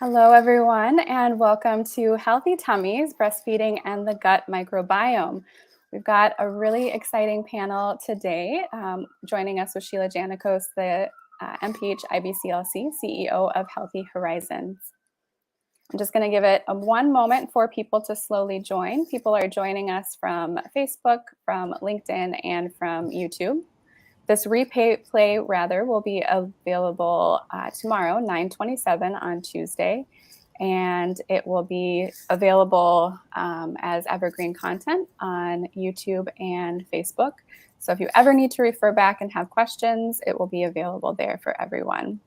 Hello, everyone, and welcome to Healthy Tummies, Breastfeeding and the Gut Microbiome. We've got a really exciting panel today. Joining us with Sheila Janikos, the MPH IBCLC CEO of Healthy Horizons. I'm just going to give it one moment for people to slowly join. People are joining us from Facebook, from LinkedIn, and from YouTube. This replay will be available tomorrow, 9/27 on Tuesday, and it will be available as evergreen content on YouTube and Facebook. So if you ever need to refer back and have questions, it will be available there for everyone.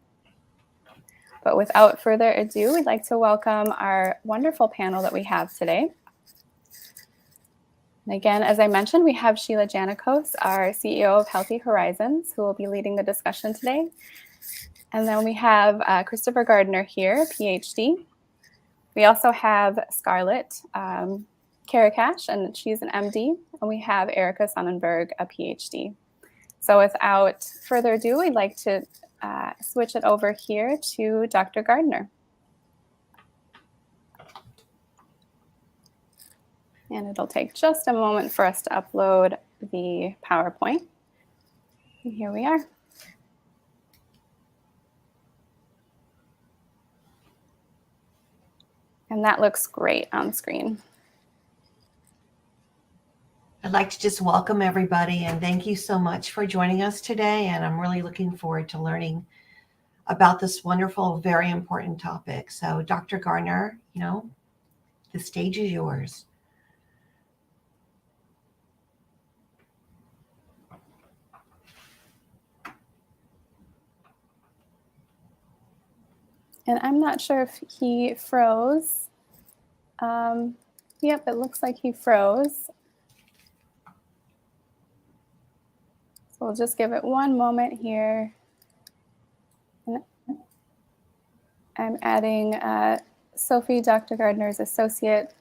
But without further ado, we'd like to welcome our wonderful panel that we have today. And again, as I mentioned, we have Sheila Janikos, our CEO of Healthy Horizons, who will be leading the discussion today. And then we have Christopher Gardner here, PhD. We also have Scarlett Karakash, and she's an MD. And we have Erica Sonnenburg, a PhD. So without further ado, we'd like to switch it over here to Dr. Gardner. And it'll take just a moment for us to upload the PowerPoint. And here we are. And that looks great on screen. I'd like to just welcome everybody and thank you so much for joining us today. And I'm really looking forward to learning about this wonderful, very important topic. So Dr. Gardner, the stage is yours. And I'm not sure if he froze. Yep, it looks like he froze. So we'll just give it one moment here. And I'm adding Sophie, Dr. Gardner's associate.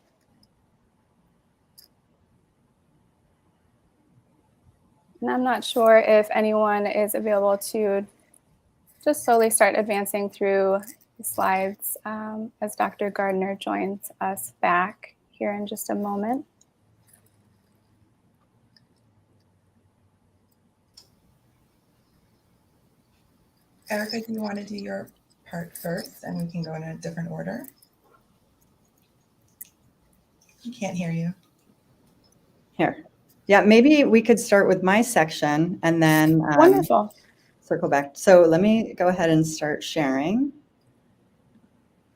And I'm not sure if anyone is available to just slowly start advancing through the slides as Dr. Gardner joins us back here in just a moment. Erica, do you want to do your part first and we can go in a different order? I can't hear you. Here. Yeah, maybe we could start with my section and then Wonderful. Circle back. So let me go ahead and start sharing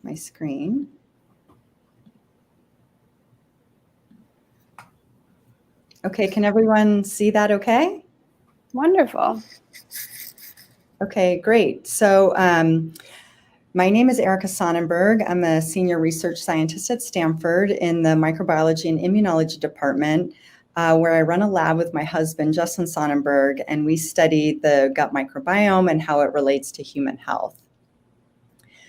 my screen. Okay, can everyone see that okay? Wonderful. Okay, great. So my name is Erica Sonnenburg. I'm a senior research scientist at Stanford in the microbiology and immunology department, where I run a lab with my husband, Justin Sonnenburg, and we study the gut microbiome and how it relates to human health.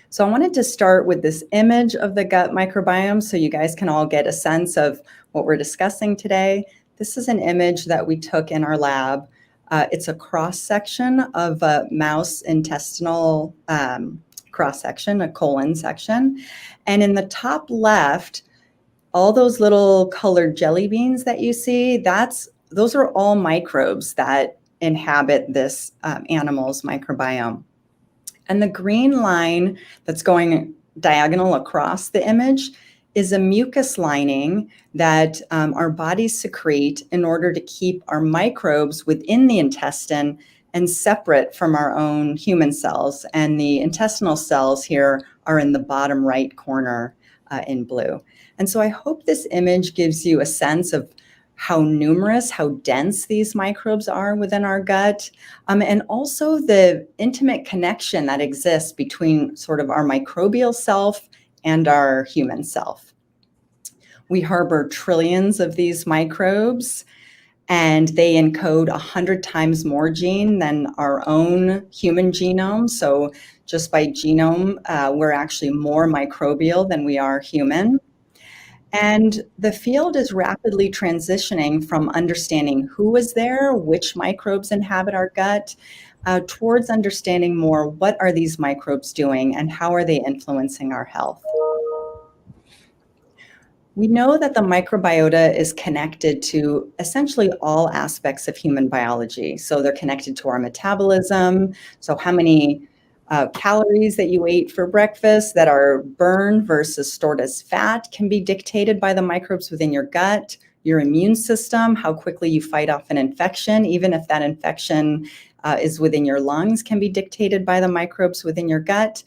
So I wanted to start with this image of the gut microbiome so you guys can all get a sense of what we're discussing today. This is an image that we took in our lab. It's a cross-section of a mouse intestinal cross-section, a colon section. And in the top left, all those little colored jelly beans that you see, those are all microbes that inhabit this animal's microbiome. And the green line that's going diagonal across the image is a mucus lining that our bodies secrete in order to keep our microbes within the intestine and separate from our own human cells. And the intestinal cells here are in the bottom right corner in blue. And so I hope this image gives you a sense of how numerous, how dense these microbes are within our gut, and also the intimate connection that exists between sort of our microbial self and our human self. We harbor trillions of these microbes, and they encode 100 times more gene than our own human genome. So just by genome, we're actually more microbial than we are human. And the field is rapidly transitioning from understanding who is there, which microbes inhabit our gut, towards understanding more what are these microbes doing and how are they influencing our health. We know that the microbiota is connected to essentially all aspects of human biology. So they're connected to our metabolism. So how many calories that you ate for breakfast that are burned versus stored as fat can be dictated by the microbes within your gut. Your immune system, how quickly you fight off an infection, even if that infection is within your lungs, can be dictated by the microbes within your gut.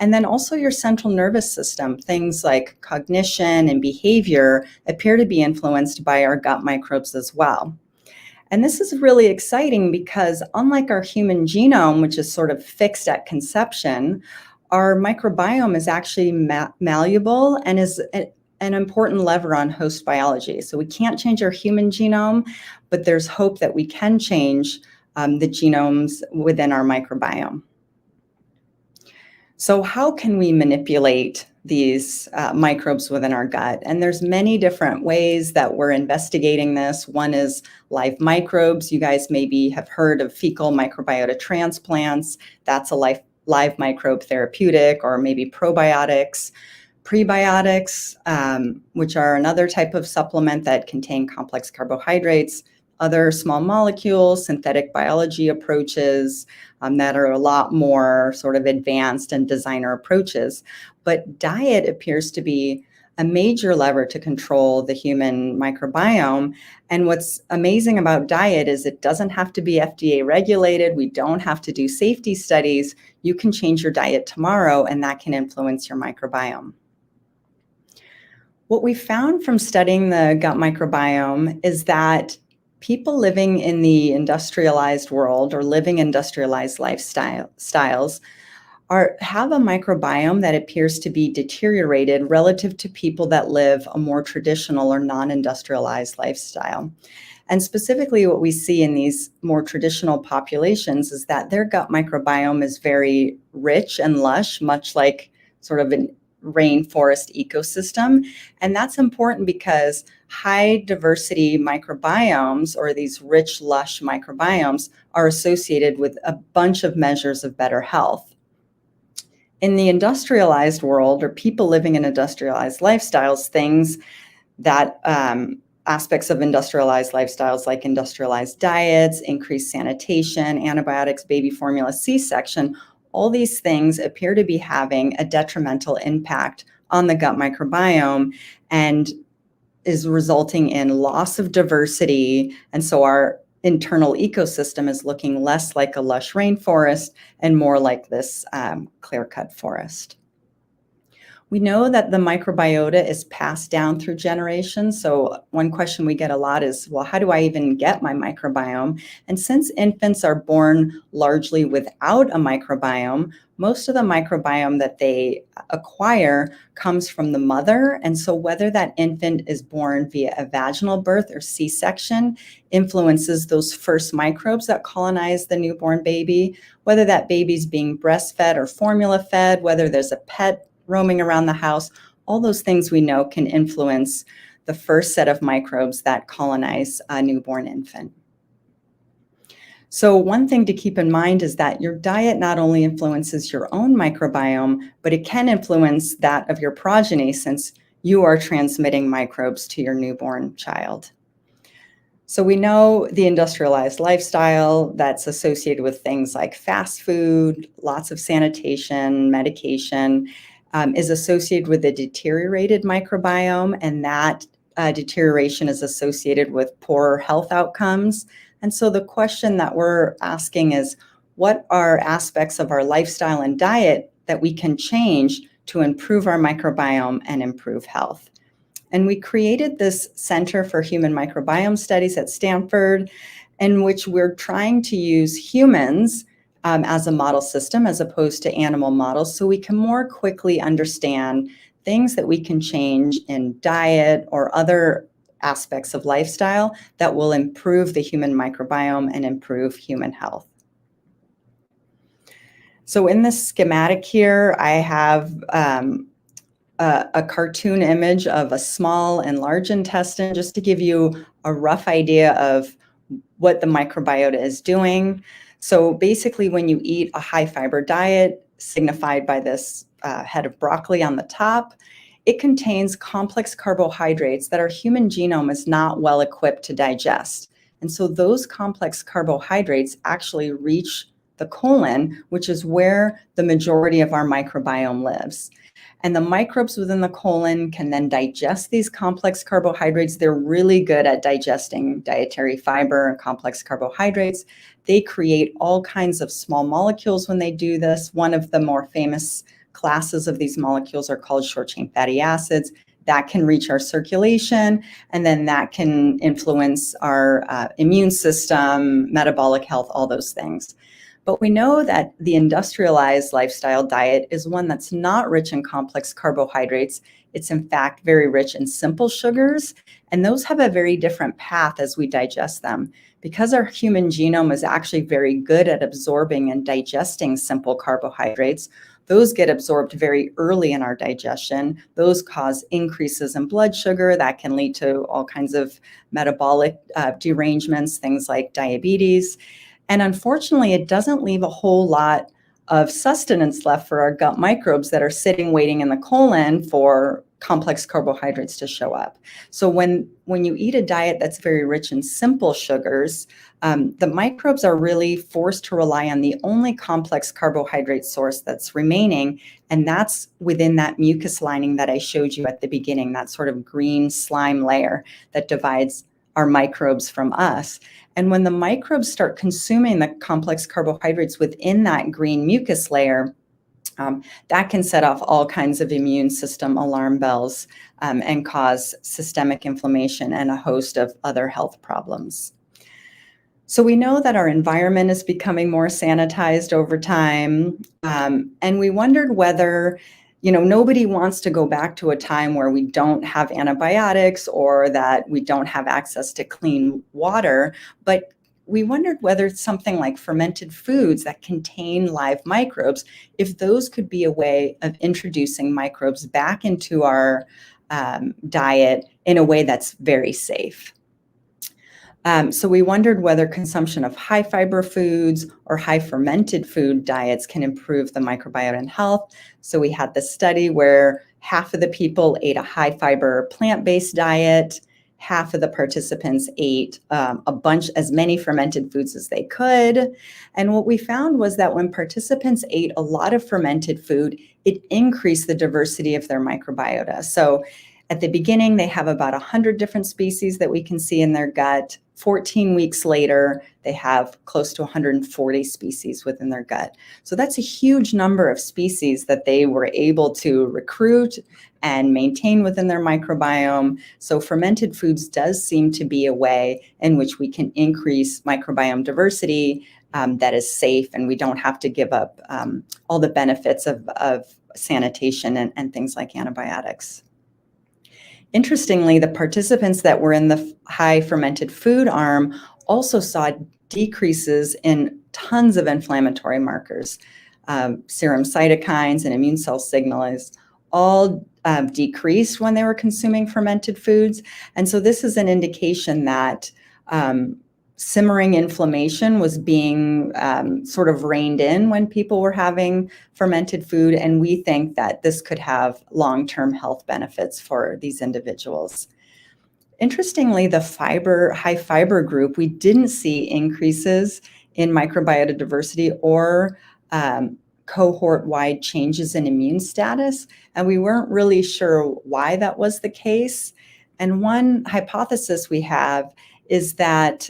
And then also your central nervous system, things like cognition and behavior appear to be influenced by our gut microbes as well. And this is really exciting because unlike our human genome, which is sort of fixed at conception, our microbiome is actually malleable and is an important lever on host biology. So we can't change our human genome, but there's hope that we can change the genomes within our microbiome. So how can we manipulate these microbes within our gut? And there's many different ways that we're investigating this. One is live microbes. You guys maybe have heard of fecal microbiota transplants. That's a live microbe therapeutic, or maybe probiotics. Prebiotics, which are another type of supplement that contain complex carbohydrates, other small molecules, synthetic biology approaches that are a lot more sort of advanced and designer approaches. But diet appears to be a major lever to control the human microbiome. And what's amazing about diet is it doesn't have to be FDA regulated. We don't have to do safety studies. You can change your diet tomorrow, and that can influence your microbiome. What we found from studying the gut microbiome is that people living in the industrialized world or living industrialized lifestyles have a microbiome that appears to be deteriorated relative to people that live a more traditional or non-industrialized lifestyle. And specifically what we see in these more traditional populations is that their gut microbiome is very rich and lush, much like sort of an rainforest ecosystem. And that's important because high diversity microbiomes, or these rich, lush microbiomes, are associated with a bunch of measures of better health. In the industrialized world, or people living in industrialized lifestyles, things that aspects of industrialized lifestyles like industrialized diets, increased sanitation, antibiotics, baby formula, C-section, all these things appear to be having a detrimental impact on the gut microbiome and is resulting in loss of diversity. And so our internal ecosystem is looking less like a lush rainforest and more like this clear-cut forest. We know that the microbiota is passed down through generations. So one question we get a lot is, well, how do I even get my microbiome? And since infants are born largely without a microbiome, most of the microbiome that they acquire comes from the mother. And so whether that infant is born via a vaginal birth or C-section influences those first microbes that colonize the newborn baby, whether that baby's being breastfed or formula fed, whether there's a pet roaming around the house, all those things we know can influence the first set of microbes that colonize a newborn infant. So one thing to keep in mind is that your diet not only influences your own microbiome, but it can influence that of your progeny, since you are transmitting microbes to your newborn child. So we know the industrialized lifestyle that's associated with things like fast food, lots of sanitation, medication, is associated with a deteriorated microbiome, and that deterioration is associated with poorer health outcomes. And so the question that we're asking is, what are aspects of our lifestyle and diet that we can change to improve our microbiome and improve health? And we created this Center for Human Microbiome Studies at Stanford, in which we're trying to use humans as a model system as opposed to animal models, so we can more quickly understand things that we can change in diet or other aspects of lifestyle that will improve the human microbiome and improve human health. So in this schematic here, I have a cartoon image of a small and large intestine, just to give you a rough idea of what the microbiota is doing. So basically, when you eat a high fiber diet, signified by this head of broccoli on the top, it contains complex carbohydrates that our human genome is not well equipped to digest. And so those complex carbohydrates actually reach the colon, which is where the majority of our microbiome lives. And the microbes within the colon can then digest these complex carbohydrates. They're really good at digesting dietary fiber and complex carbohydrates. They create all kinds of small molecules when they do this. One of the more famous classes of these molecules are called short-chain fatty acids. That can reach our circulation, and then that can influence our immune system, metabolic health, all those things. But we know that the industrialized lifestyle diet is one that's not rich in complex carbohydrates. It's in fact very rich in simple sugars, and those have a very different path as we digest them. Because our human genome is actually very good at absorbing and digesting simple carbohydrates, those get absorbed very early in our digestion. Those cause increases in blood sugar that can lead to all kinds of metabolic derangements, things like diabetes. And unfortunately, it doesn't leave a whole lot of sustenance left for our gut microbes that are sitting waiting in the colon for complex carbohydrates to show up. So when you eat a diet that's very rich in simple sugars, the microbes are really forced to rely on the only complex carbohydrate source that's remaining, and that's within that mucus lining that I showed you at the beginning, that sort of green slime layer that divides our microbes from us. And when the microbes start consuming the complex carbohydrates within that green mucus layer, that can set off all kinds of immune system alarm bells and cause systemic inflammation and a host of other health problems. So we know that our environment is becoming more sanitized over time, and we wondered whether, nobody wants to go back to a time where we don't have antibiotics or that we don't have access to clean water, but we wondered whether something like fermented foods that contain live microbes, if those could be a way of introducing microbes back into our diet in a way that's very safe. So we wondered whether consumption of high fiber foods or high fermented food diets can improve the microbiota and health. So we had this study where half of the people ate a high fiber plant-based diet, half of the participants ate as many fermented foods as they could. And what we found was that when participants ate a lot of fermented food, it increased the diversity of their microbiota. So at the beginning, they have about 100 different species that we can see in their gut. 14 weeks later, they have close to 140 species within their gut. So that's a huge number of species that they were able to recruit and maintain within their microbiome. So fermented foods does seem to be a way in which we can increase microbiome diversity that is safe, and we don't have to give up all the benefits of sanitation and things like antibiotics. Interestingly, the participants that were in the high fermented food arm also saw decreases in tons of inflammatory markers. Serum cytokines and immune cell signals all decreased when they were consuming fermented foods. And so this is an indication that simmering inflammation was being sort of reined in when people were having fermented food, and we think that this could have long-term health benefits for these individuals. Interestingly, the high fiber group, we didn't see increases in microbiota diversity or cohort-wide changes in immune status, and we weren't really sure why that was the case. And one hypothesis we have is that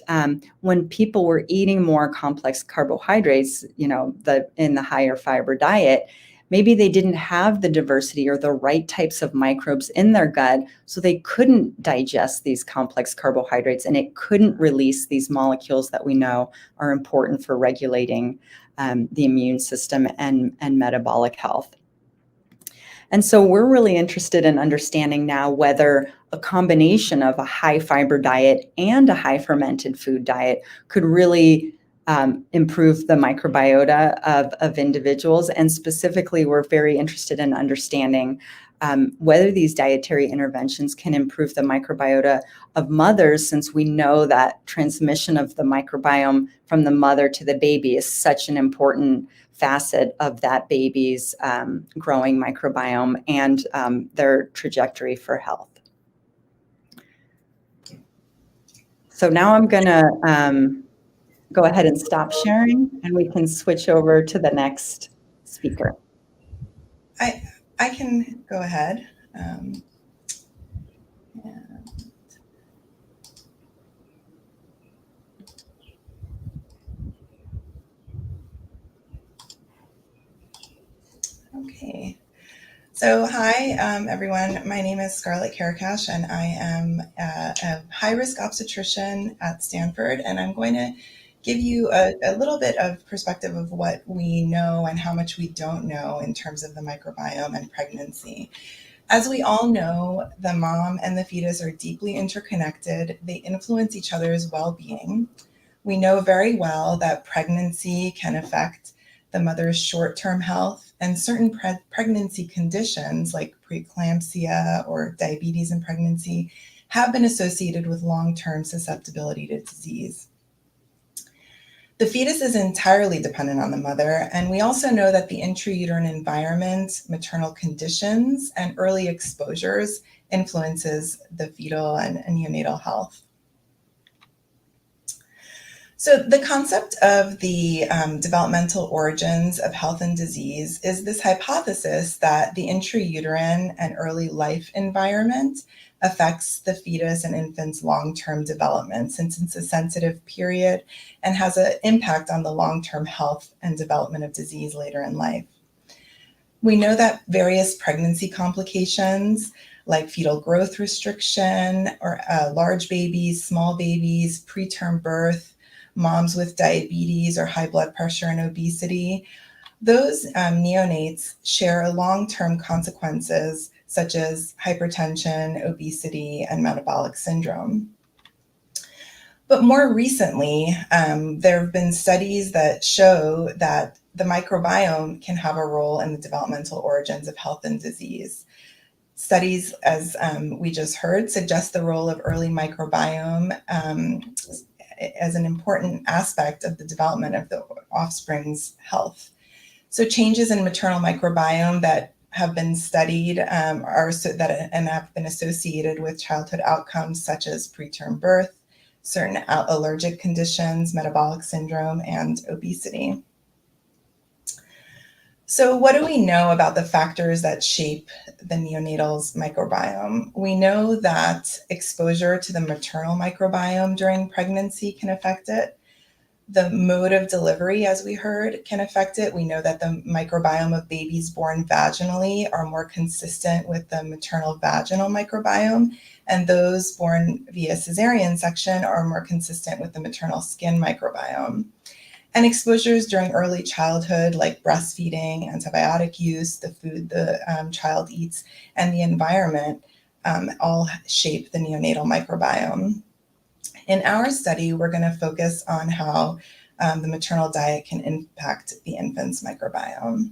when people were eating more complex carbohydrates, in the higher fiber diet, maybe they didn't have the diversity or the right types of microbes in their gut, so they couldn't digest these complex carbohydrates, and it couldn't release these molecules that we know are important for regulating the immune system and metabolic health. And so we're really interested in understanding now whether a combination of a high fiber diet and a high fermented food diet could really improve the microbiota of individuals. And specifically, we're very interested in understanding whether these dietary interventions can improve the microbiota of mothers, since we know that transmission of the microbiome from the mother to the baby is such an important facet of that baby's growing microbiome and their trajectory for health. So now I'm going to go ahead and stop sharing, and we can switch over to the next speaker. I can go ahead. Okay. So hi, everyone. My name is Scarlett Karakash, and I am a high-risk obstetrician at Stanford, and I'm going to give you a little bit of perspective of what we know and how much we don't know in terms of the microbiome and pregnancy. As we all know, the mom and the fetus are deeply interconnected. They influence each other's well-being. We know very well that pregnancy can affect the mother's short-term health, and certain pregnancy conditions like preeclampsia or diabetes in pregnancy have been associated with long-term susceptibility to disease. The fetus is entirely dependent on the mother, and we also know that the intrauterine environment, maternal conditions, and early exposures influences the fetal and neonatal health. So the concept of the developmental origins of health and disease is this hypothesis that the intrauterine and early life environment affects the fetus and infant's long-term development, since it's a sensitive period and has an impact on the long-term health and development of disease later in life. We know that various pregnancy complications like fetal growth restriction or large babies, small babies, preterm birth, moms with diabetes or high blood pressure and obesity, those neonates share long-term consequences such as hypertension, obesity, and metabolic syndrome. But more recently, there have been studies that show that the microbiome can have a role in the developmental origins of health and disease. Studies, as we just heard, suggest the role of early microbiome as an important aspect of the development of the offspring's health. So changes in maternal microbiome that have been studied and have been associated with childhood outcomes such as preterm birth, certain allergic conditions, metabolic syndrome, and obesity. So what do we know about the factors that shape the neonatal's microbiome? We know that exposure to the maternal microbiome during pregnancy can affect it. The mode of delivery, as we heard, can affect it. We know that the microbiome of babies born vaginally are more consistent with the maternal vaginal microbiome, and those born via cesarean section are more consistent with the maternal skin microbiome. And exposures during early childhood, like breastfeeding, antibiotic use, the food the child eats, and the environment all shape the neonatal microbiome. In our study, we're going to focus on how the maternal diet can impact the infant's microbiome.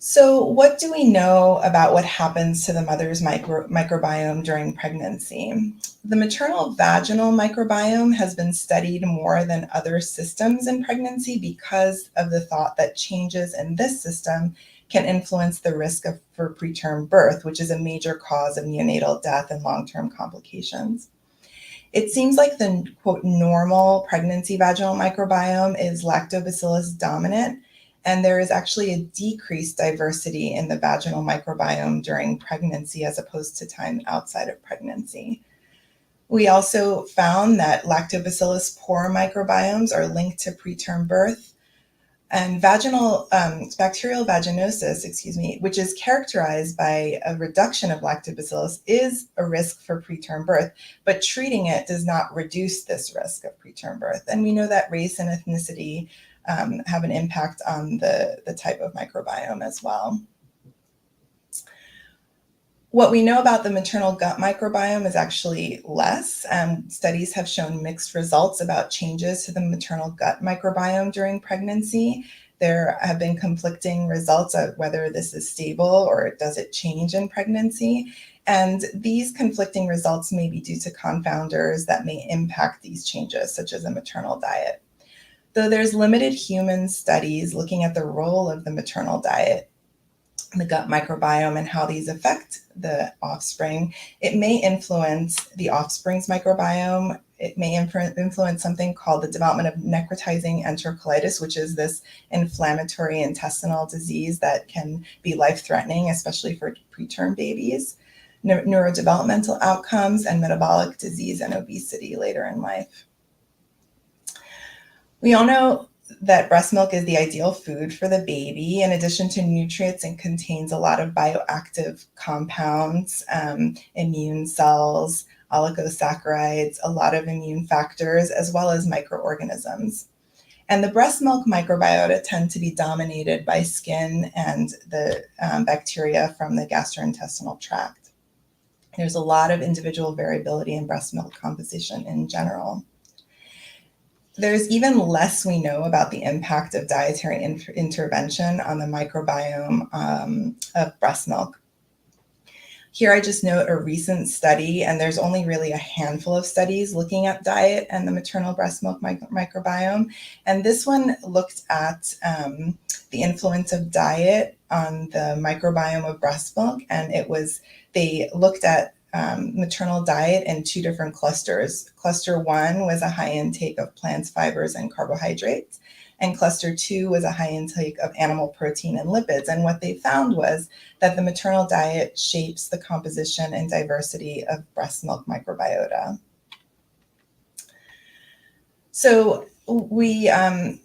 So what do we know about what happens to the mother's microbiome during pregnancy? The maternal vaginal microbiome has been studied more than other systems in pregnancy because of the thought that changes in this system can influence the risk for preterm birth, which is a major cause of neonatal death and long-term complications. It seems like the, quote, normal pregnancy vaginal microbiome is lactobacillus dominant, and there is actually a decreased diversity in the vaginal microbiome during pregnancy as opposed to time outside of pregnancy. We also found that lactobacillus poor microbiomes are linked to preterm birth, and vaginal bacterial vaginosis, which is characterized by a reduction of lactobacillus, is a risk for preterm birth, but treating it does not reduce this risk of preterm birth. And we know that race and ethnicity have an impact on the type of microbiome as well. What we know about the maternal gut microbiome is actually less. Studies have shown mixed results about changes to the maternal gut microbiome during pregnancy. There have been conflicting results of whether this is stable or does it change in pregnancy. And these conflicting results may be due to confounders that may impact these changes, such as a maternal diet. Though there's limited human studies looking at the role of the maternal diet, the gut microbiome, and how these affect the offspring, it may influence the offspring's microbiome. It may influence something called the development of necrotizing enterocolitis, which is this inflammatory intestinal disease that can be life-threatening, especially for preterm babies, neurodevelopmental outcomes, and metabolic disease and obesity later in life. We all know that breast milk is the ideal food for the baby. In addition to nutrients, it contains a lot of bioactive compounds, immune cells, oligosaccharides, a lot of immune factors, as well as microorganisms. And the breast milk microbiota tend to be dominated by skin and the bacteria from the gastrointestinal tract. There's a lot of individual variability in breast milk composition in general. There's even less we know about the impact of dietary intervention on the microbiome of breast milk. Here I just note a recent study, and there's only really a handful of studies looking at diet and the maternal breast milk microbiome. And this one looked at the influence of diet on the microbiome of breast milk, and they looked at maternal diet in two different clusters. Cluster 1 was a high intake of plants, fibers, and carbohydrates, and cluster 2 was a high intake of animal protein and lipids. And what they found was that the maternal diet shapes the composition and diversity of breast milk microbiota. So we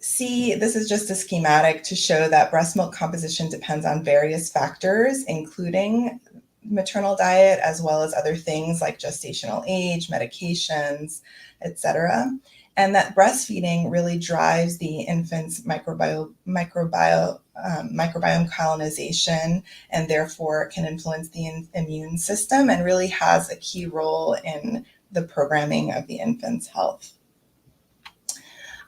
see, this is just a schematic to show that breast milk composition depends on various factors, including maternal diet, as well as other things like gestational age, medications, etc. And that breastfeeding really drives the infant's microbiome colonization, and therefore can influence the immune system and really has a key role in the programming of the infant's health.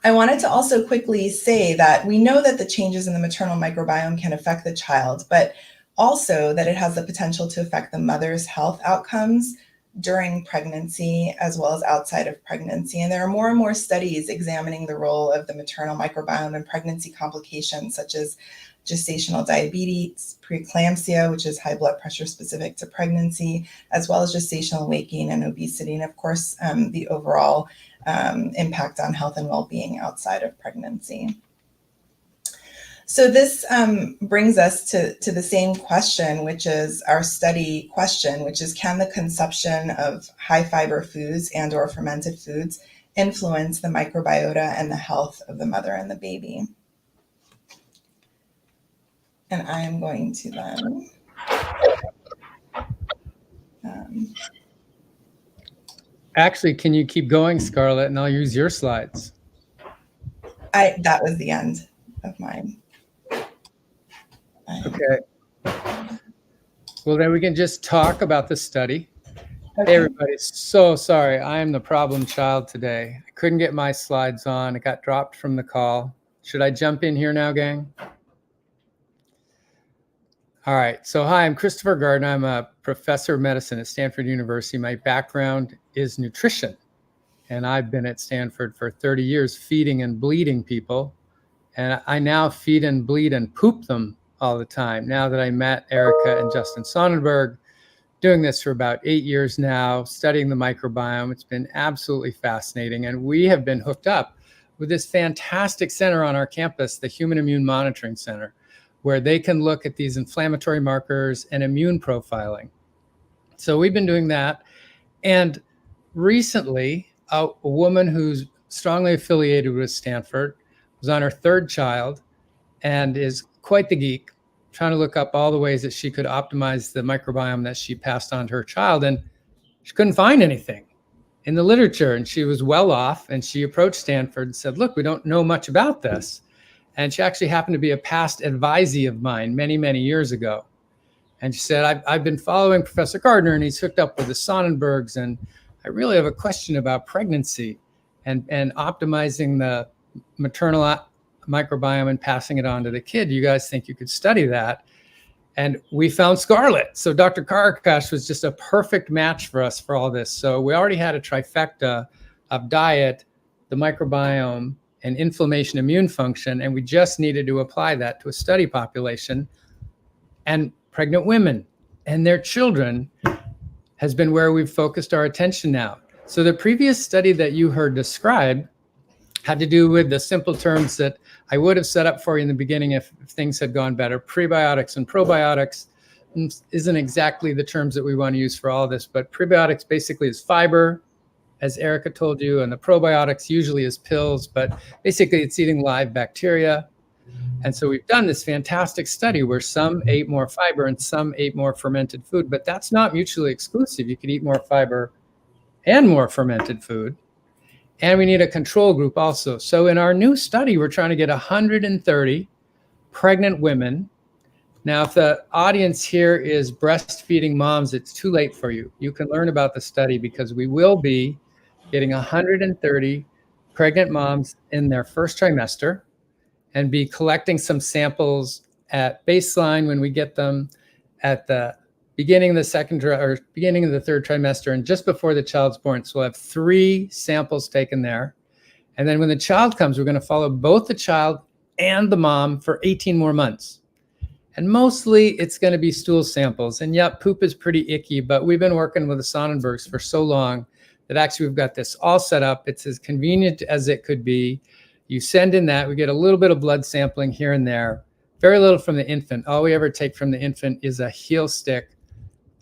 I wanted to also quickly say that we know that the changes in the maternal microbiome can affect the child, but also that it has the potential to affect the mother's health outcomes during pregnancy as well as outside of pregnancy. And there are more and more studies examining the role of the maternal microbiome in pregnancy complications such as gestational diabetes, preeclampsia, which is high blood pressure specific to pregnancy, as well as gestational weight gain and obesity, and of course, the overall impact on health and well-being outside of pregnancy. So this brings us to the same question, which is our study question, which is, can the consumption of high fiber foods and or fermented foods influence the microbiota and the health of the mother and the baby? And I am going to then Actually, can you keep going, Scarlett, and I'll use your slides. That was the end of mine. Okay. Well, then we can just talk about the study. Okay. Hey, everybody, so sorry. I am the problem child today. I couldn't get my slides on. It got dropped from the call. Should I jump in here now, gang? All right. So hi, I'm Christopher Gardner. I'm a professor of medicine at Stanford University. My background is nutrition, and I've been at Stanford for 30 years feeding and bleeding people. And I now feed and bleed and poop them all the time. Now that I met Erica and Justin Sonnenburg, doing this for about 8 years now, studying the microbiome, it's been absolutely fascinating. And we have been hooked up with this fantastic center on our campus, the Human Immune Monitoring Center, where they can look at these inflammatory markers and immune profiling. So we've been doing that. And recently, a woman who's strongly affiliated with Stanford was on her third child and is quite the geek, trying to look up all the ways that she could optimize the microbiome that she passed on to her child. And she couldn't find anything in the literature. And she was well off. And she approached Stanford and said, look, we don't know much about this. And she actually happened to be a past advisee of mine many, many years ago. And she said, I've been following Professor Gardner, and he's hooked up with the Sonnenburgs, and I really have a question about pregnancy and optimizing the maternal microbiome and passing it on to the kid. You guys think you could study that? And we found Scarlett. So Dr. Karakash was just a perfect match for us for all this. So we already had a trifecta of diet, the microbiome, and inflammation immune function, and we just needed to apply that to a study population. And pregnant women and their children has been where we've focused our attention now. So the previous study that you heard described had to do with the simple terms that I would have set up for you in the beginning if things had gone better. Prebiotics and probiotics isn't exactly the terms that we want to use for all this, but prebiotics basically is fiber, as Erica told you, and the probiotics usually is pills, but basically it's eating live bacteria. And so we've done this fantastic study where some ate more fiber and some ate more fermented food, but that's not mutually exclusive. You could eat more fiber and more fermented food. And we need a control group also. So in our new study, we're trying to get 130 pregnant women. Now, if the audience here is breastfeeding moms, it's too late for you. You can learn about the study because we will be getting 130 pregnant moms in their first trimester and be collecting some samples at baseline when we get them at the beginning of the beginning of the third trimester and just before the child's born. So we'll have 3 samples taken there. And then when the child comes, we're going to follow both the child and the mom for 18 more months. And mostly it's going to be stool samples. And yep, poop is pretty icky, but we've been working with the Sonnenburgs for so long that actually we've got this all set up. It's as convenient as it could be. You send in that, we get a little bit of blood sampling here and there, very little from the infant. All we ever take from the infant is a heel stick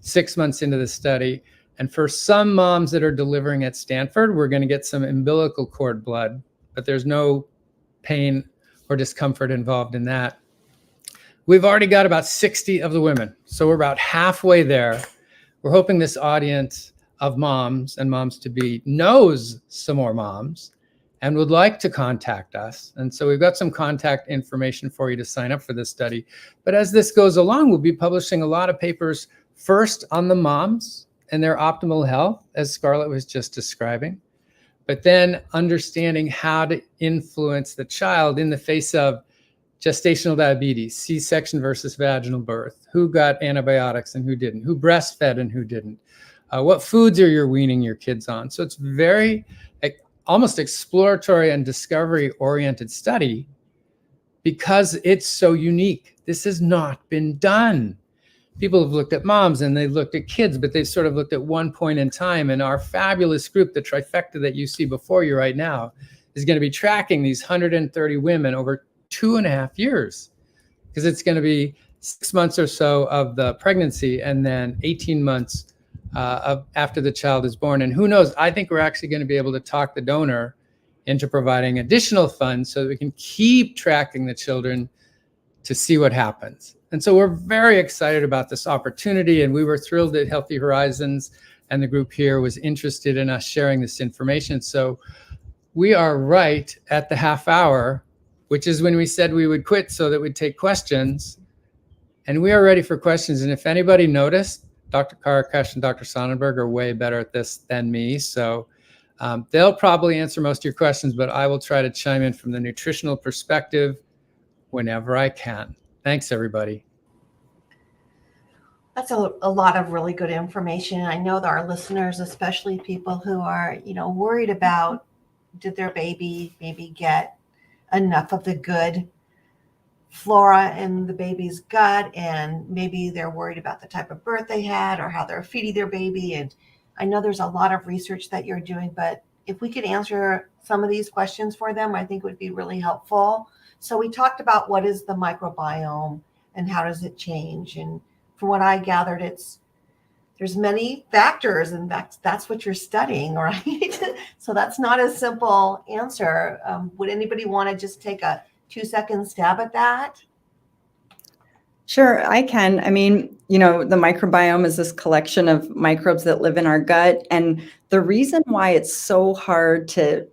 6 months into the study. And for some moms that are delivering at Stanford, we're going to get some umbilical cord blood, but there's no pain or discomfort involved in that. We've already got about 60 of the women. So we're about halfway there. We're hoping this audience of moms and moms-to-be knows some more moms and would like to contact us. And so we've got some contact information for you to sign up for this study. But as this goes along, we'll be publishing a lot of papers first on the moms and their optimal health, as Scarlett was just describing, but then understanding how to influence the child in the face of gestational diabetes, C-section versus vaginal birth, who got antibiotics and who didn't, who breastfed and who didn't, what foods are you weaning your kids on. So it's very almost exploratory and discovery-oriented study because it's so unique. This has not been done. People have looked at moms and they've looked at kids, but they've sort of looked at one point in time. And our fabulous group, the trifecta that you see before you right now, is going to be tracking these 130 women over 2.5 years, because it's going to be 6 months or so of the pregnancy and then 18 months after the child is born. And who knows, I think we're actually going to be able to talk the donor into providing additional funds so that we can keep tracking the children to see what happens. And so we're very excited about this opportunity, and we were thrilled that Healthy Horizons and the group here was interested in us sharing this information. So we are right at the half hour, which is when we said we would quit so that we'd take questions. And we are ready for questions. And if anybody noticed, Dr. Karakash and Dr. Sonnenburg are way better at this than me. So they'll probably answer most of your questions, but I will try to chime in from the nutritional perspective whenever I can. Thanks, everybody. That's a lot of really good information. I know that our listeners, especially people who are, worried about, did their baby maybe get enough of the good flora in the baby's gut, and maybe they're worried about the type of birth they had or how they're feeding their baby. And I know there's a lot of research that you're doing, but if we could answer some of these questions for them, I think would be really helpful. So we talked about what is the microbiome and how does it change. And from what I gathered, there's many factors, and that's what you're studying, right? So that's not a simple answer. Would anybody want to just take a 2-second stab at that? Sure, I can. I mean, the microbiome is this collection of microbes that live in our gut. And the reason why it's so hard to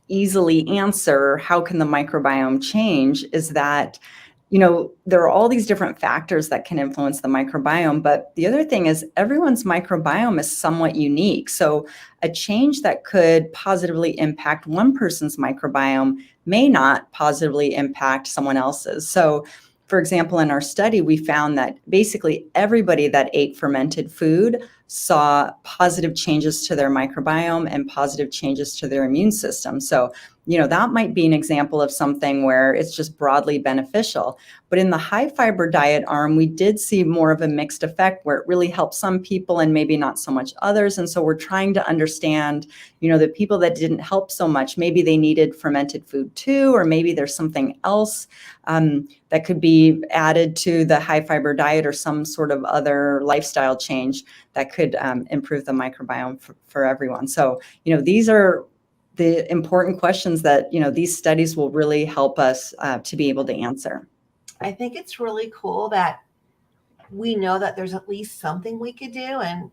easily answer how can the microbiome change is that there are all these different factors that can influence the microbiome, but the other thing is everyone's microbiome is somewhat unique. So a change that could positively impact one person's microbiome may not positively impact someone else's. So for example, in our study, we found that basically everybody that ate fermented food saw positive changes to their microbiome and positive changes to their immune system. So, that might be an example of something where it's just broadly beneficial. But in the high fiber diet arm, we did see more of a mixed effect where it really helped some people and maybe not so much others. And so we're trying to understand, the people that didn't help so much, maybe they needed fermented food too, or maybe there's something else that could be added to the high fiber diet or some sort of other lifestyle change that could improve the microbiome for everyone. So, these are the important questions that, these studies will really help us to be able to answer. I think it's really cool that we know that there's at least something we could do, and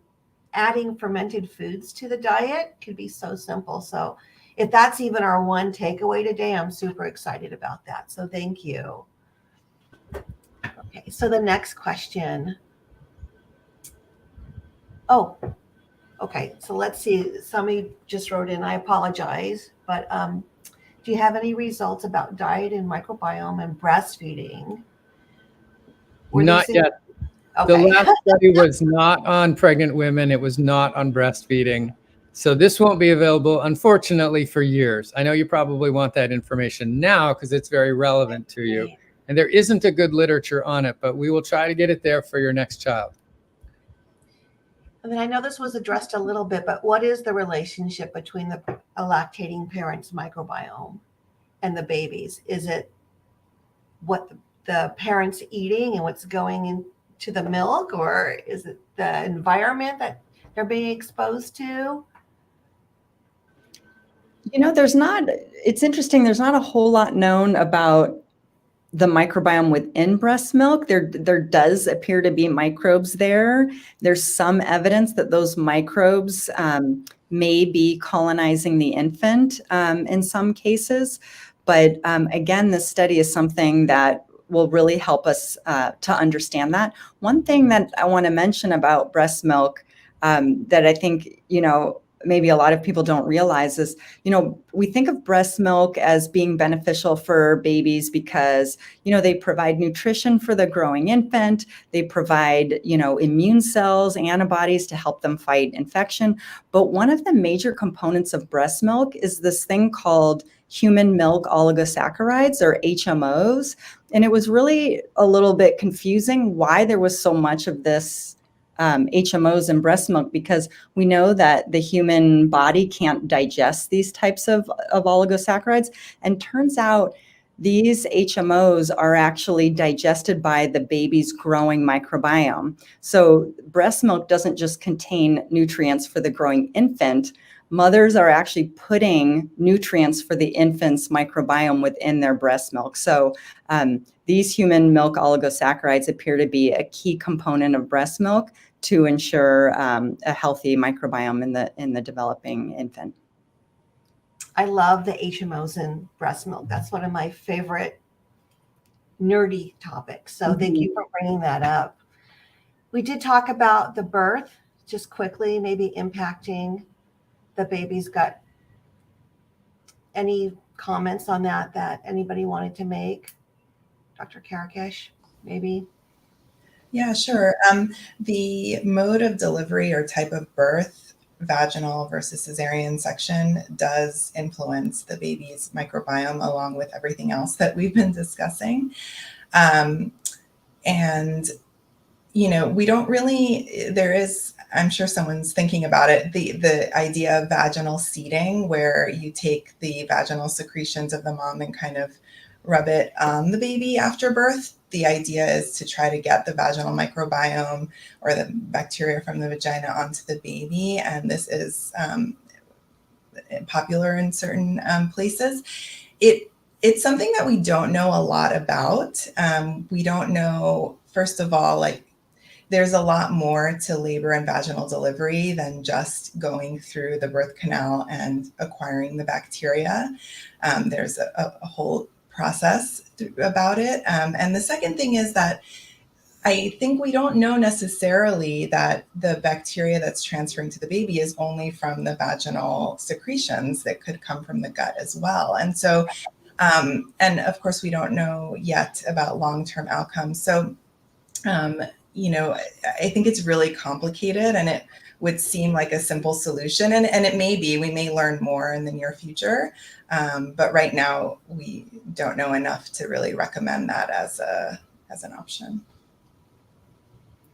adding fermented foods to the diet could be so simple. So if that's even our one takeaway today, I'm super excited about that. So thank you. Okay, so the next question. Oh, okay. So let's see. Somebody just wrote in, I apologize, but do you have any results about diet and microbiome and breastfeeding? Not yet. Okay. The last study was not on pregnant women. It was not on breastfeeding. So this won't be available, unfortunately, for years. I know you probably want that information now because it's very relevant to you. And there isn't a good literature on it, but we will try to get it there for your next child. And then I know this was addressed a little bit, but what is the relationship between a lactating parent's microbiome and the baby's? Is it what the parent's eating and what's going into the milk, or is it the environment that they're being exposed to? It's interesting. There's not a whole lot known about the microbiome within breast milk. There does appear to be microbes there. There's some evidence that those microbes may be colonizing the infant in some cases. But again, this study is something that will really help us to understand that. One thing that I want to mention about breast milk that I think, maybe a lot of people don't realize is, we think of breast milk as being beneficial for babies because, they provide nutrition for the growing infant. They provide, immune cells, antibodies to help them fight infection. But one of the major components of breast milk is this thing called human milk oligosaccharides, or HMOs. And it was really a little bit confusing why there was so much of this HMOs in breast milk, because we know that the human body can't digest these types of oligosaccharides. And turns out these HMOs are actually digested by the baby's growing microbiome. So breast milk doesn't just contain nutrients for the growing infant. Mothers are actually putting nutrients for the infant's microbiome within their breast milk. So these human milk oligosaccharides appear to be a key component of breast milk to ensure a healthy microbiome in the developing infant. I love the HMOs in breast milk. That's one of my favorite nerdy topics. So thank you for bringing that up. We did talk about the birth, just quickly, maybe impacting the baby's gut. Any comments on that anybody wanted to make? Dr. Karakash, maybe? Yeah, sure. The mode of delivery or type of birth, vaginal versus cesarean section, does influence the baby's microbiome along with everything else that we've been discussing. And, we don't really, there is, I'm sure someone's thinking about it, the idea of vaginal seeding, where you take the vaginal secretions of the mom and kind of rub it on the baby after birth. The idea is to try to get the vaginal microbiome or the bacteria from the vagina onto the baby. And this is popular in certain places. It's something that we don't know a lot about. We don't know, first of all, there's a lot more to labor and vaginal delivery than just going through the birth canal and acquiring the bacteria. There's a whole process about it. And the second thing is that I think we don't know necessarily that the bacteria that's transferring to the baby is only from the vaginal secretions, that could come from the gut as well. And so, and of course, we don't know yet about long-term outcomes. So, I think it's really complicated, and it would seem like a simple solution. And it may be, we may learn more in the near future. But right now, we don't know enough to really recommend that as an option.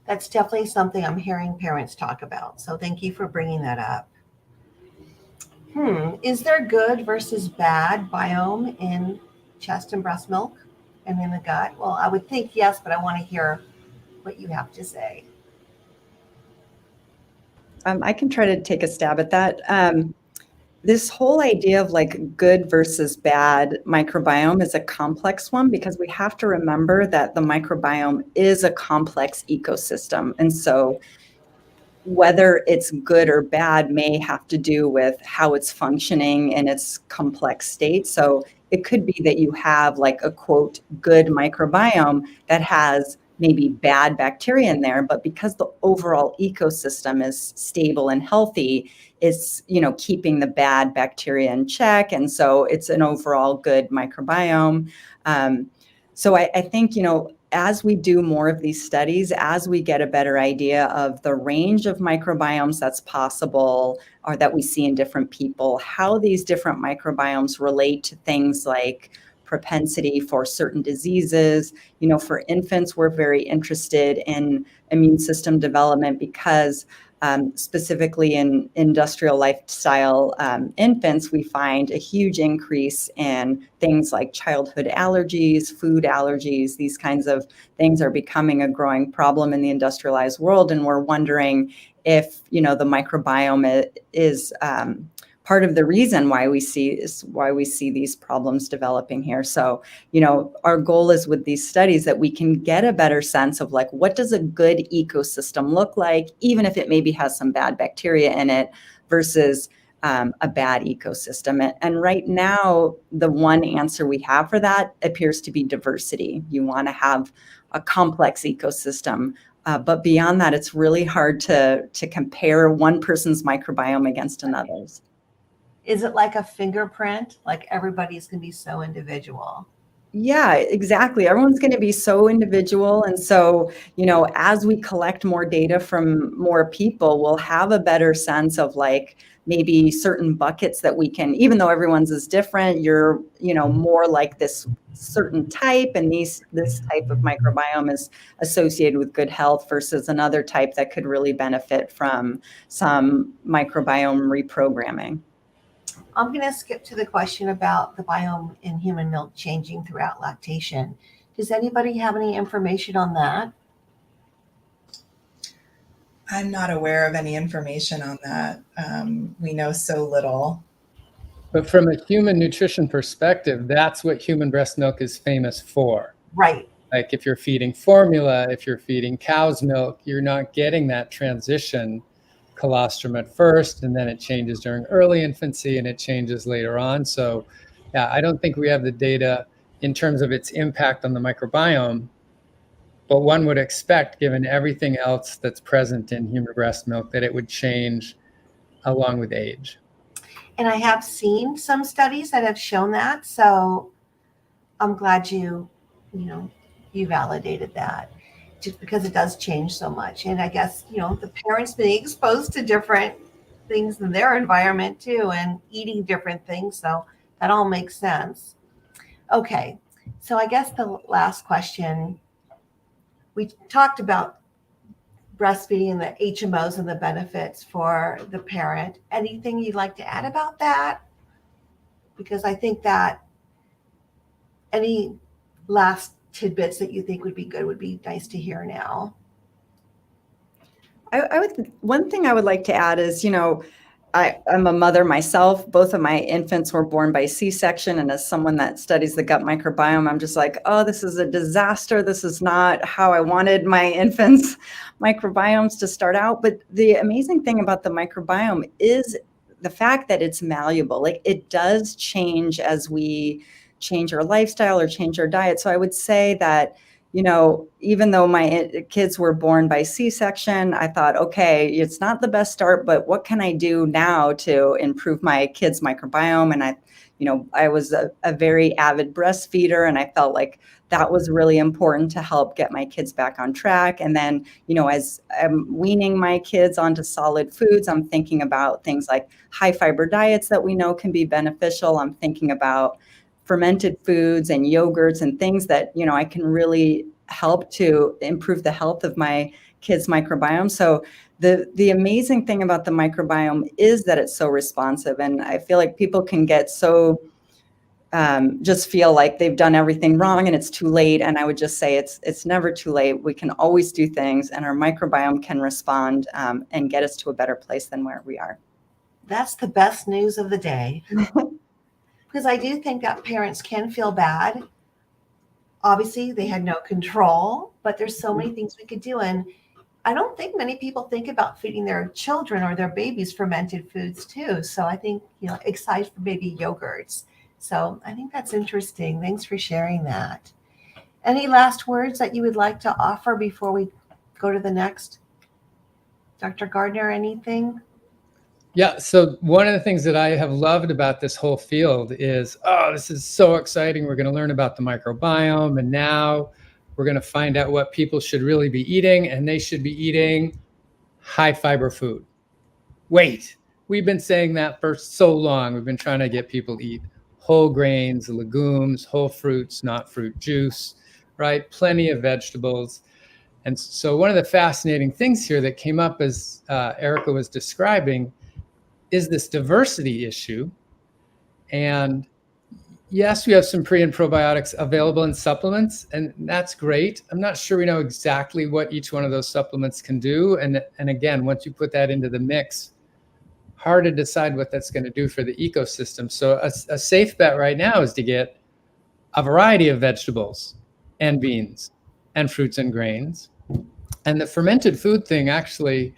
That's definitely something I'm hearing parents talk about. So thank you for bringing that up. Is there good versus bad biome in chest and breast milk and in the gut? Well, I would think yes, but I want to hear what you have to say. I can try to take a stab at that. This whole idea of like good versus bad microbiome is a complex one, because we have to remember that the microbiome is a complex ecosystem. And so whether it's good or bad may have to do with how it's functioning in its complex state. So it could be that you have like a quote good microbiome that has maybe bad bacteria in there, but because the overall ecosystem is stable and healthy, it's, keeping the bad bacteria in check. And so it's an overall good microbiome. So I think, as we do more of these studies, as we get a better idea of the range of microbiomes that's possible or that we see in different people, how these different microbiomes relate to things like propensity for certain diseases. For infants, we're very interested in immune system development because specifically in industrial lifestyle infants, we find a huge increase in things like childhood allergies, food allergies. These kinds of things are becoming a growing problem in the industrialized world. And we're wondering if, the microbiome is part of the reason why we see these problems developing here. So, our goal is with these studies that we can get a better sense of like, what does a good ecosystem look like, even if it maybe has some bad bacteria in it versus a bad ecosystem. And right now, the one answer we have for that appears to be diversity. You want to have a complex ecosystem. But beyond that, it's really hard to compare one person's microbiome against another's. Is it like a fingerprint? Like everybody's going to be so individual? Yeah, exactly. Everyone's going to be so individual. And so, as we collect more data from more people, we'll have a better sense of like maybe certain buckets that we can, even though everyone's is different, you're, more like this certain type, and this type of microbiome is associated with good health versus another type that could really benefit from some microbiome reprogramming. I'm going to skip to the question about the biome in human milk changing throughout lactation. Does anybody have any information on that? I'm not aware of any information on that. We know so little. But from a human nutrition perspective, that's what human breast milk is famous for. Right. Like if you're feeding formula, if you're feeding cow's milk, you're not getting that transition colostrum at first, and then it changes during early infancy and it changes later on. So yeah, I don't think we have the data in terms of its impact on the microbiome, but one would expect, given everything else that's present in human breast milk, that it would change along with age. And I have seen some studies that have shown that. So I'm glad you validated that, just because it does change so much. And I guess, the parents being exposed to different things in their environment too, and eating different things. So that all makes sense. Okay. So I guess the last question, we talked about breastfeeding and the HMOs and the benefits for the parent. Anything you'd like to add about that? Because I think that any last tidbits that you think would be good would be nice to hear now. One thing I would like to add is, I'm a mother myself. Both of my infants were born by C-section. And as someone that studies the gut microbiome, I'm just like, oh, this is a disaster. This is not how I wanted my infants' microbiomes to start out. But the amazing thing about the microbiome is the fact that it's malleable. Like it does change as we change our lifestyle or change our diet. So I would say that, you know, even though my kids were born by C-section, I thought, okay, it's not the best start, but what can I do now to improve my kids' microbiome? And I was a very avid breastfeeder, and I felt like that was really important to help get my kids back on track. And then, you know, as I'm weaning my kids onto solid foods, I'm thinking about things like high fiber diets that we know can be beneficial. I'm thinking about fermented foods and yogurts and things that, you know, I can really help to improve the health of my kids' microbiome. So the amazing thing about the microbiome is that it's so responsive. And I feel like people can get so just feel like they've done everything wrong and it's too late. And I would just say it's never too late. We can always do things, and our microbiome can respond and get us to a better place than where we are. That's the best news of the day. Because I do think that parents can feel bad. Obviously, they had no control, but there's so many things we could do. And I don't think many people think about feeding their children or their babies fermented foods too. So I think, you know, excited for baby yogurts. So I think that's interesting. Thanks for sharing that. Any last words that you would like to offer before we go to the next? Dr. Gardner, anything? Yeah, so one of the things that I have loved about this whole field is, oh, this is so exciting. We're going to learn about the microbiome, and now we're going to find out what people should really be eating, and they should be eating high fiber food. Wait, we've been saying that for so long. We've been trying to get people to eat whole grains, legumes, whole fruits, not fruit juice, right? Plenty of vegetables. And so one of the fascinating things here that came up as Erica was describing is this diversity issue. And yes, we have some pre and probiotics available in supplements, and that's great. I'm not sure we know exactly what each one of those supplements can do. And again, once you put that into the mix, hard to decide what that's going to do for the ecosystem. So a safe bet right now is to get a variety of vegetables and beans and fruits and grains. And the fermented food thing actually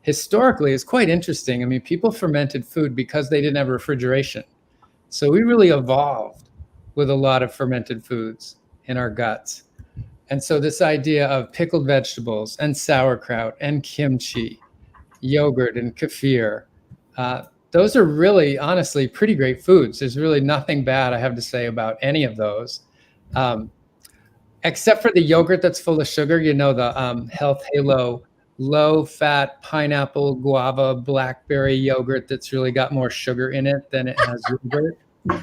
historically is quite interesting. I mean, people fermented food because they didn't have refrigeration. So we really evolved with a lot of fermented foods in our guts. And so this idea of pickled vegetables and sauerkraut and kimchi, yogurt and kefir, those are really, honestly, pretty great foods. There's really nothing bad I have to say about any of those, except for the yogurt that's full of sugar. You know, the Health Halo low-fat pineapple, guava, blackberry yogurt that's really got more sugar in it than it has yogurt.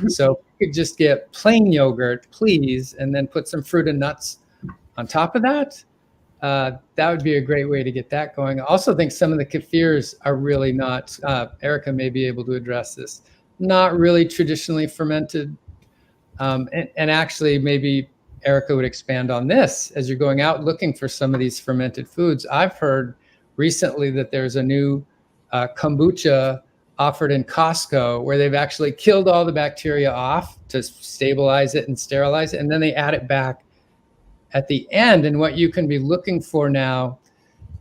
So you could just get plain yogurt, please, and then put some fruit and nuts on top of that. That would be a great way to get that going. I also think some of the kefirs are really not, Erica may be able to address this, not really traditionally fermented. And actually, maybe Erica would expand on this as you're going out looking for some of these fermented foods. I've heard recently that there's a new kombucha offered in Costco where they've actually killed all the bacteria off to stabilize it and sterilize it, and then they add it back at the end. And what you can be looking for now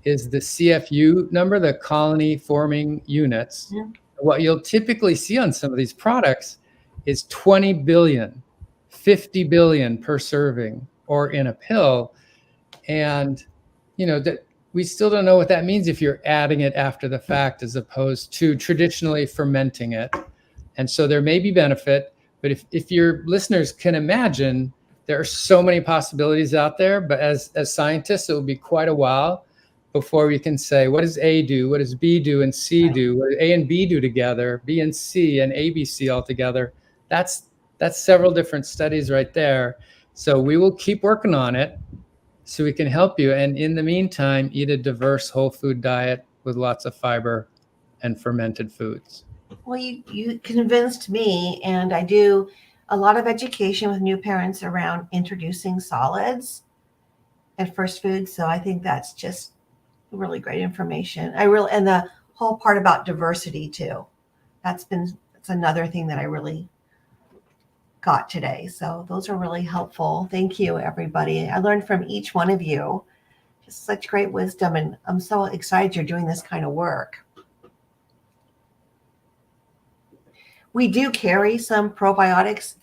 is the CFU number, the colony forming units. Yeah. What you'll typically see on some of these products is 20 billion, 50 billion per serving or in a pill. And, you know, that we still don't know what that means if you're adding it after the fact as opposed to traditionally fermenting it. And so there may be benefit, but if your listeners can imagine, there are so many possibilities out there, but as scientists, it will be quite a while before we can say, what does A do? What does B do and C do? What do A and B do together? B and C and ABC all together? That's several different studies right there. So we will keep working on it so we can help you. And in the meantime, eat a diverse whole food diet with lots of fiber and fermented foods. Well, you convinced me, and I do a lot of education with new parents around introducing solids and first foods. So I think that's just really great information. And the whole part about diversity too. That's another thing that I really got today. So those are really helpful. Thank you, everybody. I learned from each one of you. Just such great wisdom. And I'm so excited you're doing this kind of work. We do carry some probiotics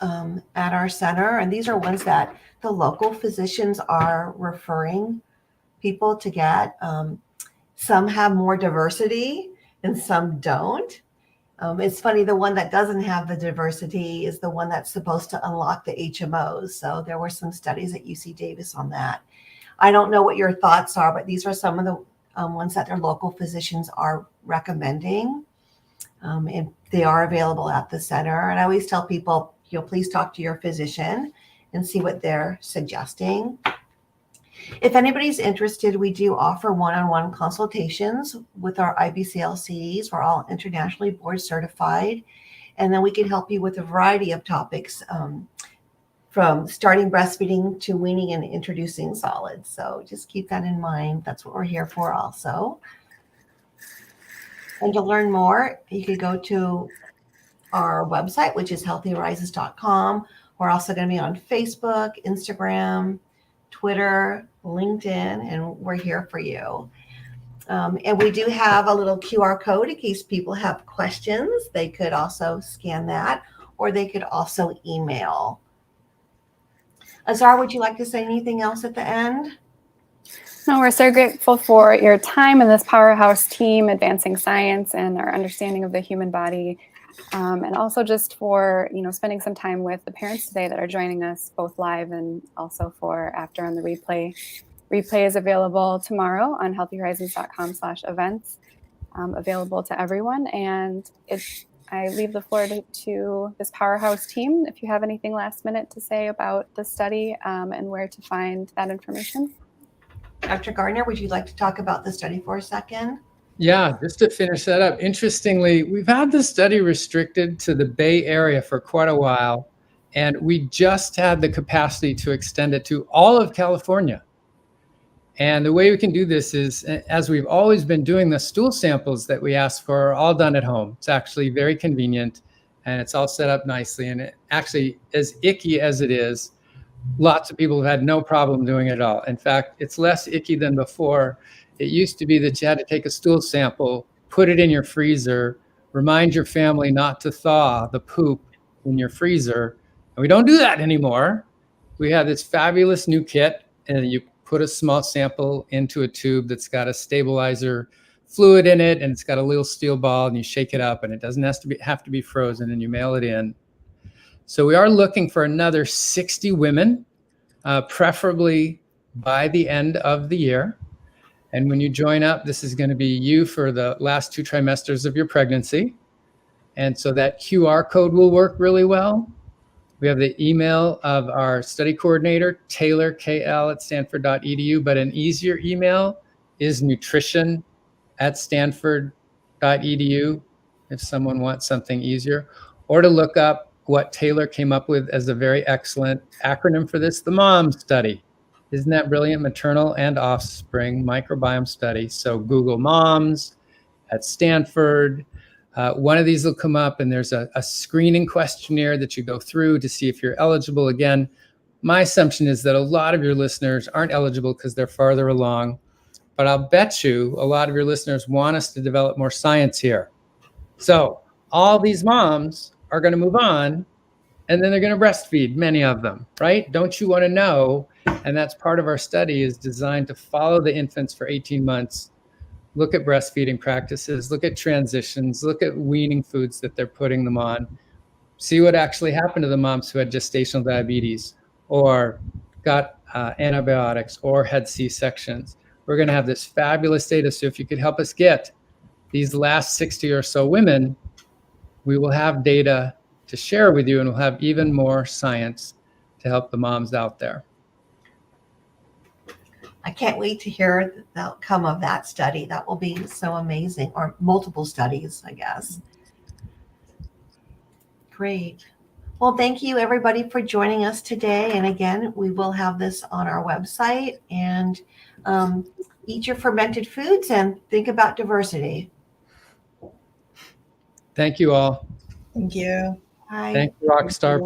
at our center, and these are ones that the local physicians are referring people to get. Some have more diversity and some don't. It's funny, the one that doesn't have the diversity is the one that's supposed to unlock the HMOs. So there were some studies at UC Davis on that. I don't know what your thoughts are, but these are some of the ones that their local physicians are recommending. And they are available at the center. And I always tell people, please talk to your physician and see what they're suggesting. If anybody's interested, we do offer one-on-one consultations with our IBCLCs. We're all internationally board certified. And then we can help you with a variety of topics, from starting breastfeeding to weaning and introducing solids. So just keep that in mind. That's what we're here for also. And to learn more, you could go to our website, which is healthyrises.com. We're also going to be on Facebook, Instagram, Twitter, LinkedIn, and we're here for you. And we do have a little QR code in case people have questions. They could also scan that, or they could also email. Azar, would you like to say anything else at the end? No, we're so grateful for your time and this powerhouse team advancing science and our understanding of the human body. And also just for, spending some time with the parents today that are joining us both live and also for after on the replay. Replay is available tomorrow on healthyhorizons.com/events, available to everyone. And I leave the floor to this powerhouse team. If you have anything last minute to say about the study and where to find that information. Dr. Gardner, would you like to talk about the study for a second? Yeah, just to finish that up. Interestingly, we've had the study restricted to the Bay Area for quite a while, and we just had the capacity to extend it to all of California. And the way we can do this is, as we've always been doing, the stool samples that we ask for are all done at home. It's actually very convenient, and it's all set up nicely. And it actually, as icky as it is, lots of people have had no problem doing it at all. In fact, it's less icky than before. It used to be that you had to take a stool sample, put it in your freezer, remind your family not to thaw the poop in your freezer. And we don't do that anymore. We have this fabulous new kit, and you put a small sample into a tube that's got a stabilizer fluid in it, and it's got a little steel ball, and you shake it up, and it doesn't have to be frozen, and you mail it in. So we are looking for another 60 women, preferably by the end of the year. And when you join up, this is going to be you for the last 2 trimesters of your pregnancy. And so that QR code will work really well. We have the email of our study coordinator, Taylor, KL@stanford.edu, but an easier email is nutrition@stanford.edu if someone wants something easier, or to look up what Taylor came up with as a very excellent acronym for this, the MOM study. Isn't that brilliant? Maternal and offspring microbiome study. So Google moms at Stanford. One of these will come up, and there's a screening questionnaire that you go through to see if you're eligible. Again, my assumption is that a lot of your listeners aren't eligible because they're farther along, but I'll bet you a lot of your listeners want us to develop more science here. So all these moms are going to move on, and then they're going to breastfeed, many of them, right? Don't you want to know? And that's part of our study, is designed to follow the infants for 18 months, look at breastfeeding practices, look at transitions, look at weaning foods that they're putting them on, see what actually happened to the moms who had gestational diabetes or got antibiotics or had C-sections. We're going to have this fabulous data. So if you could help us get these last 60 or so women, we will have data to share with you, and we'll have even more science to help the moms out there. I can't wait to hear the outcome of that study. That will be so amazing, or multiple studies, I guess. Great. Well, thank you everybody for joining us today. And again, we will have this on our website. And eat your fermented foods and think about diversity. Thank you all. Thank you. Bye. Thank you, Rockstar.